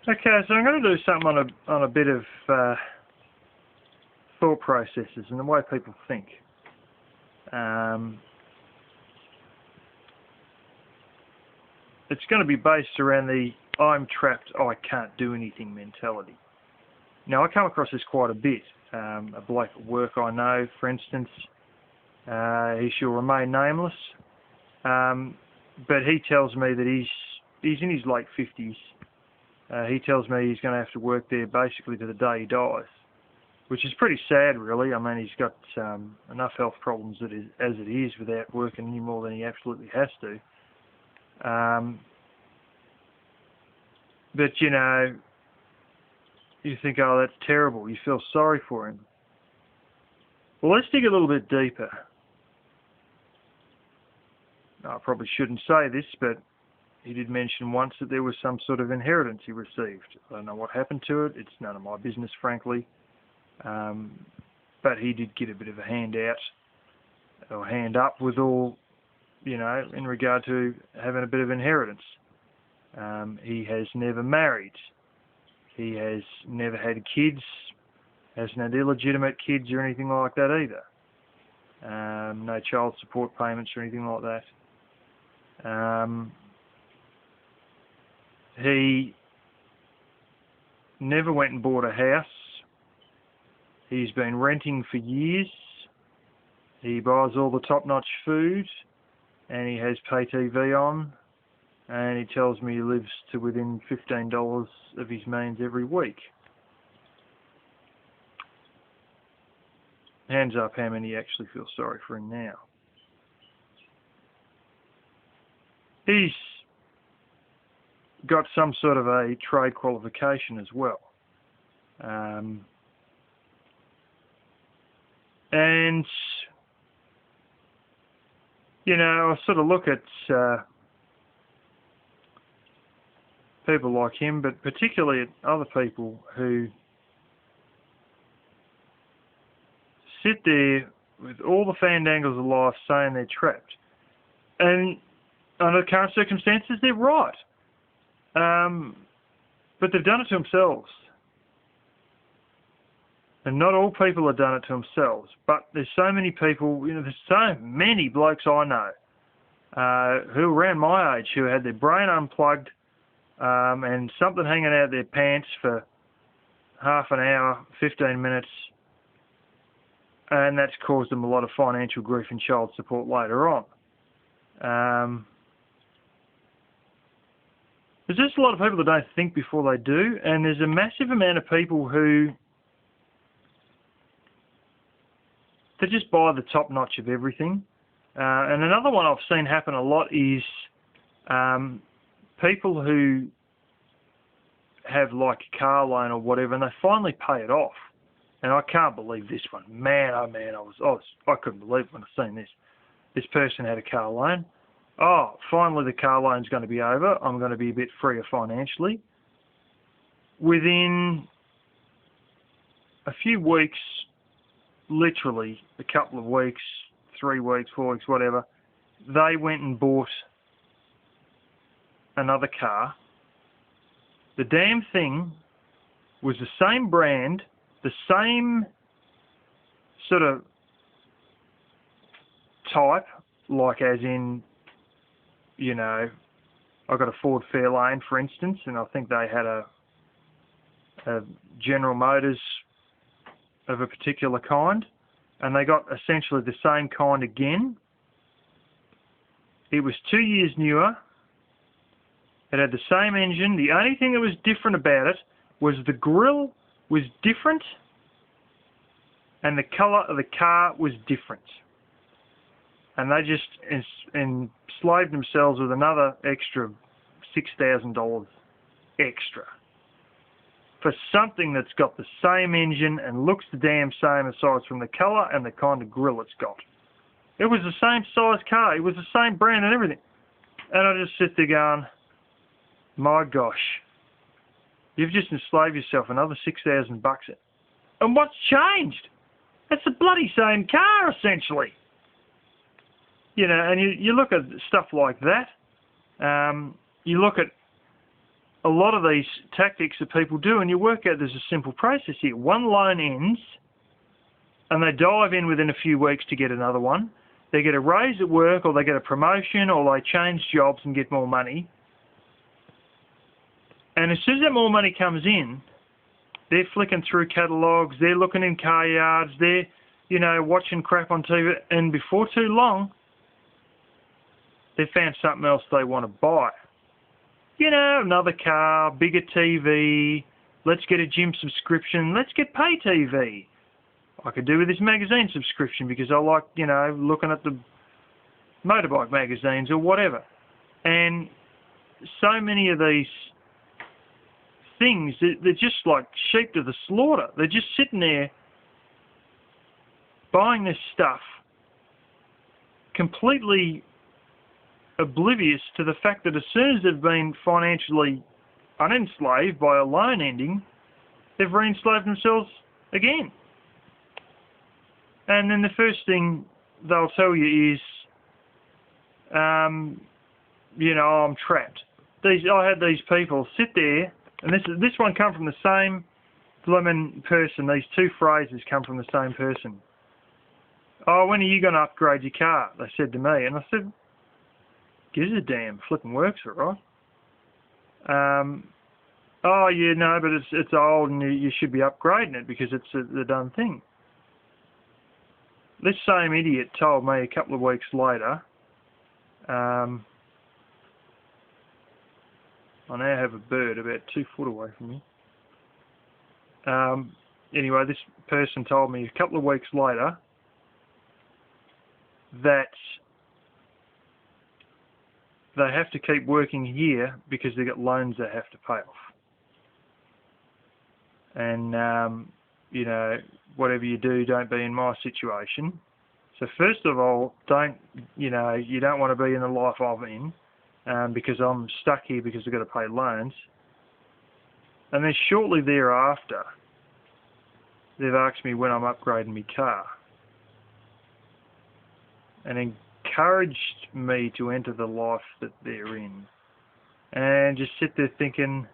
Okay, so I'm going to do something on a bit of thought processes and the way people think. It's going to be based around the I'm trapped, I can't do anything mentality. Now, I come across this quite a bit. A bloke at work I know, for instance, he shall remain nameless, but he tells me that he's in his late 50s. He tells me he's going to have to work there basically to the day he dies, which is pretty sad, really. I mean, he's got enough health problems as it is without working any more than he absolutely has to. But, you know, you think, oh, that's terrible. You feel sorry for him. Well, let's dig a little bit deeper. I probably shouldn't say this, but he did mention once that there was some sort of inheritance he received. I don't know what happened to it. It's none of my business, frankly. But he did get a bit of a handout, or hand up with all, you know, in regard to having a bit of inheritance. He has never married. He has never had kids, hasn't had illegitimate kids or anything like that either. No child support payments or anything like that. He never went and bought a house. He's been renting for years. He buys all the top-notch food, and he has pay TV on, and he tells me he lives to within $15 of his means every week. Hands up how many actually feel sorry for him now. He's got some sort of a trade qualification as well. And, you know, I sort of look at people like him, but particularly at other people who sit there with all the fandangles of life saying they're trapped. And under current circumstances, they're right. But they've done it to themselves. And not all people have done it to themselves. But there's so many people, you know, there's so many blokes I know who are around my age who had their brain unplugged and something hanging out their pants for half an hour, 15 minutes, and that's caused them a lot of financial grief and child support later on. There's just a lot of people that don't think before they do, and there's a massive amount of people who they just buy the top notch of everything. And another one I've seen happen a lot is people who have like a car loan or whatever, and they finally pay it off. And I can't believe this one. Man, oh man, I couldn't believe it when I seen this. This person had a car loan. Oh, finally the car loan's going to be over. I'm going to be a bit freer financially. Within a few weeks, literally a couple of weeks, 3 weeks, 4 weeks, whatever, they went and bought another car. The damn thing was the same brand, the same sort of type, like as in, you know, I got a Ford Fairlane, for instance, and I think they had a General Motors of a particular kind, and they got essentially the same kind again. It was 2 years newer. It had the same engine. The only thing that was different about it was the grille was different and the colour of the car was different. And they just enslaved themselves with another extra $6,000 extra for something that's got the same engine and looks the damn same aside from the colour and the kind of grille it's got. It was the same size car. It was the same brand and everything. And I just sit there going, my gosh, you've just enslaved yourself another $6,000. And what's changed? It's the bloody same car, essentially. You know, and you look at stuff like that. You look at a lot of these tactics that people do, and you work out there's a simple process here. One loan ends, and they dive in within a few weeks to get another one. They get a raise at work, or they get a promotion, or they change jobs and get more money. And as soon as that more money comes in, they're flicking through catalogues, they're looking in car yards, they're, watching crap on TV, and before too long, they've found something else they want to buy. Another car, bigger TV, let's get a gym subscription, let's get pay TV. I could do with this magazine subscription because I like, looking at the motorbike magazines or whatever. And so many of these things, they're just like sheep to the slaughter. They're just sitting there buying this stuff completely oblivious to the fact that as soon as they've been financially unenslaved by a loan ending, they've re-enslaved themselves again. And then the first thing they'll tell you is, I'm trapped. I had these people sit there, and this one come from the same blooming person. These two phrases come from the same person. Oh, when are you going to upgrade your car? They said to me, and I said, gives a damn, flipping works all right. Oh, yeah, no, but it's old and you should be upgrading it because it's the done thing. This same idiot told me a couple of weeks later, I now have a bird about 2 foot away from me. Anyway, this person told me a couple of weeks later that they have to keep working here because they've got loans they have to pay off. And, whatever you do, don't be in my situation. So first of all, you don't want to be in the life I'm in because I'm stuck here because I've got to pay loans. And then shortly thereafter, they've asked me when I'm upgrading my car and encouraged me to enter the life that they're in. And just sit there thinking,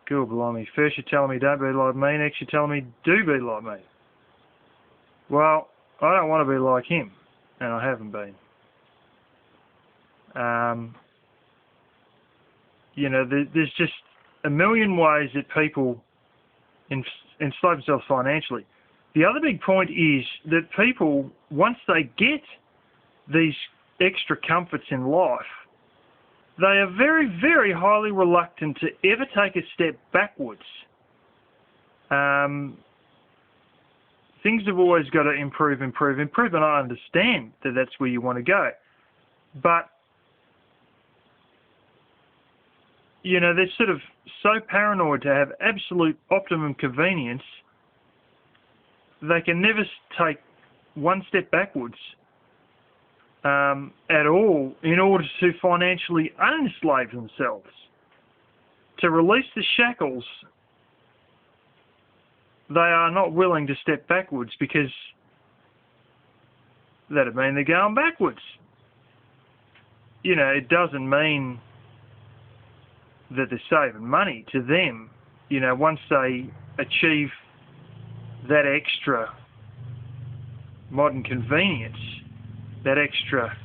good blimey, first you're telling me don't be like me, next you're telling me do be like me. Well, I don't want to be like him, and I haven't been. There's just a million ways that people enslave themselves financially. The other big point is that people, once they get these extra comforts in life, they are very, very highly reluctant to ever take a step backwards. Things have always got to improve, and I understand that that's where you want to go. But, they're sort of so paranoid to have absolute optimum convenience, they can never take one step backwards at all in order to financially unenslave themselves. To release the shackles, they are not willing to step backwards because that'd mean they're going backwards. It doesn't mean that they're saving money to them. Once they achieve that extra modern convenience, that extra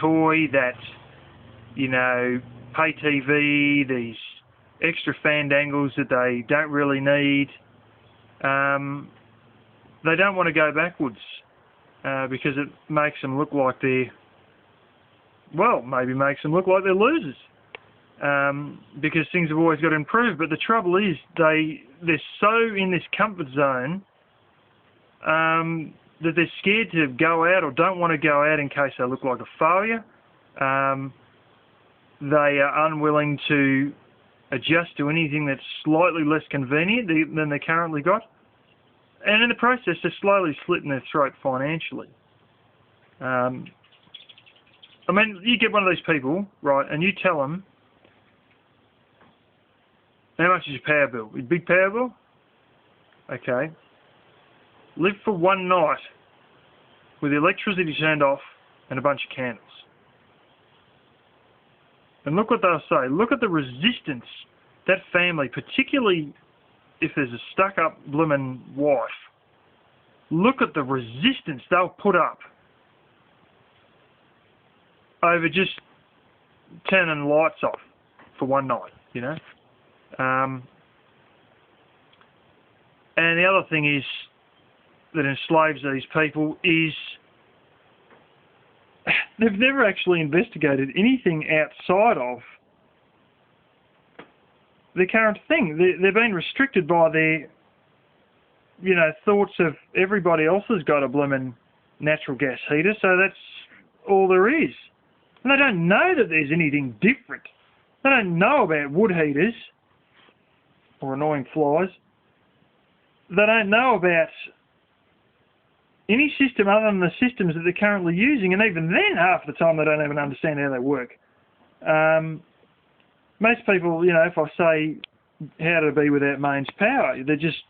toy, that, pay TV, these extra fandangles that they don't really need, they don't want to go backwards because it makes them look like maybe makes them look like they're losers because things have always got to improve. But the trouble is they're so in this comfort zone that they're scared to go out or don't want to go out in case they look like a failure. They are unwilling to adjust to anything that's slightly less convenient than they currently got. And in the process, they're slowly slitting their throat financially. You get one of these people, right, and you tell them, how much is your power bill? Your big power bill? Okay. Live for one night with the electricity turned off and a bunch of candles. And look what they'll say. Look at the resistance that family, particularly if there's a stuck-up bloomin' wife, look at the resistance they'll put up over just turning the lights off for one night, you know. And the other thing is that enslaves these people is they've never actually investigated anything outside of the current thing. They're being restricted by their, you know, thoughts of everybody else has got a blooming natural gas heater, so that's all there is. And they don't know that there's anything different. They don't know about wood heaters or annoying flies. They don't know about any system other than the systems that they're currently using, and even then, half the time, they don't even understand how they work. Most people, you know, if I say how to be without mains power, they're just,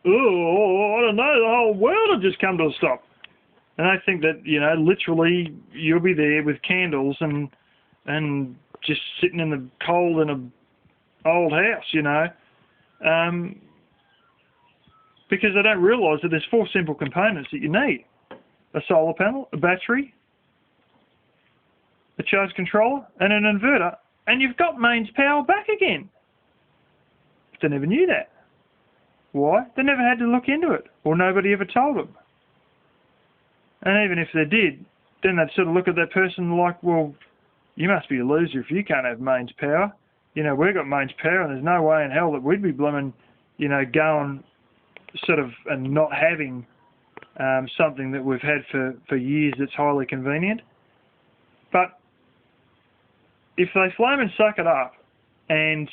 oh, I don't know, the whole world will just come to a stop. And I think that, you know, literally you'll be there with candles and just sitting in the cold in an old house, you know. Because they don't realise that there's 4 simple components that you need. A solar panel, a battery, a charge controller, and an inverter. And you've got mains power back again. But they never knew that. Why? They never had to look into it, or nobody ever told them. And even if they did, then they'd sort of look at that person like, well, you must be a loser if you can't have mains power. You know, we've got mains power, and there's no way in hell that we'd be blooming, you know, going sort of and not having something that we've had for years that's highly convenient. But if they flame and suck it up and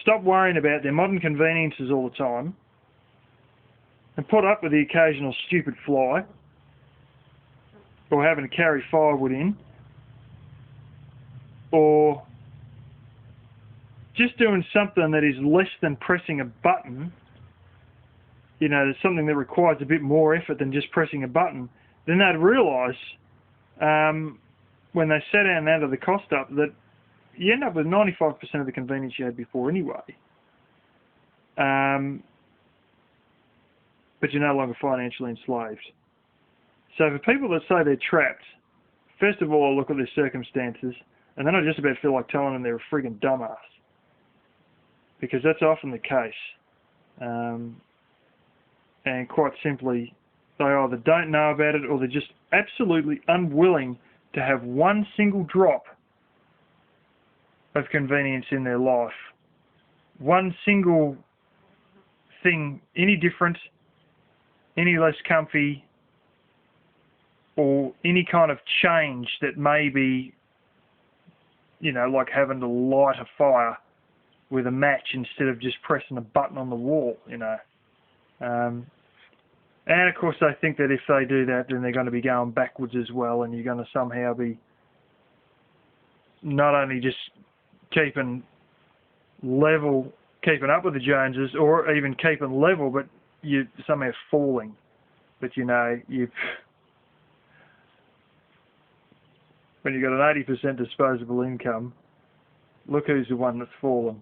stop worrying about their modern conveniences all the time and put up with the occasional stupid fly or having to carry firewood in or just doing something that is less than pressing a button, you know, there's something that requires a bit more effort than just pressing a button, then they'd realise when they sat down and added the cost up that you end up with 95% of the convenience you had before anyway. But you're no longer financially enslaved. So for people that say they're trapped, first of all, I look at their circumstances, and then I just about feel like telling them they're a friggin' dumbass. Because that's often the case. And quite simply, they either don't know about it or they're just absolutely unwilling to have one single drop of convenience in their life. One single thing, any different, any less comfy, or any kind of change that may be, you know, like having to light a fire with a match instead of just pressing a button on the wall, you know. And of course they think that if they do that then they're going to be going backwards as well, and you're going to somehow be not only just keeping up with the Joneses or even keeping level, but you're somehow falling. But you know, when you've got an 80% disposable income, look who's the one that's fallen.